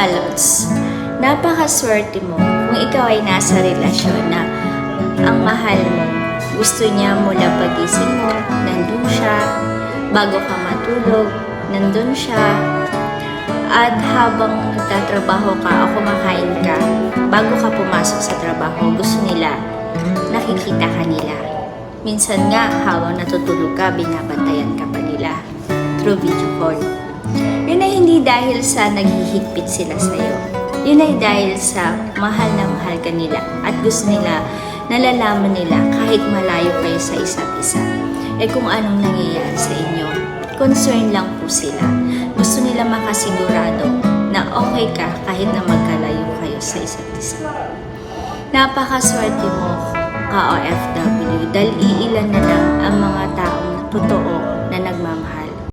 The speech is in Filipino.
mga lods, napakaswerte mo kung ikaw ay nasa relasyon na ang mahal mo, gusto niya mula pagising mo, nandun siya, bago ka matulog, nandun siya, at habang nagtatrabaho ka o kumakain ka, bago ka pumasok sa trabaho, gusto nila, nakikita ka nila. Minsan nga, habang natutulog ka, binabantayan ka pa nila through video call. Yun ay hindi dahil sa naghihigpit sila sa'yo. Yun ay dahil sa mahal na mahal ka nila at gusto nila, nalalaman nila kahit malayo kayo sa isa't isa. Kung anong nangyayari sa inyo, concern lang po sila. Gusto nila makasigurado na okay ka kahit na magkalayo kayo sa isa't isa. Napakaswerte mo, ka-OFW, dahil iilan na lang ang mga taong totoo na nagmamahal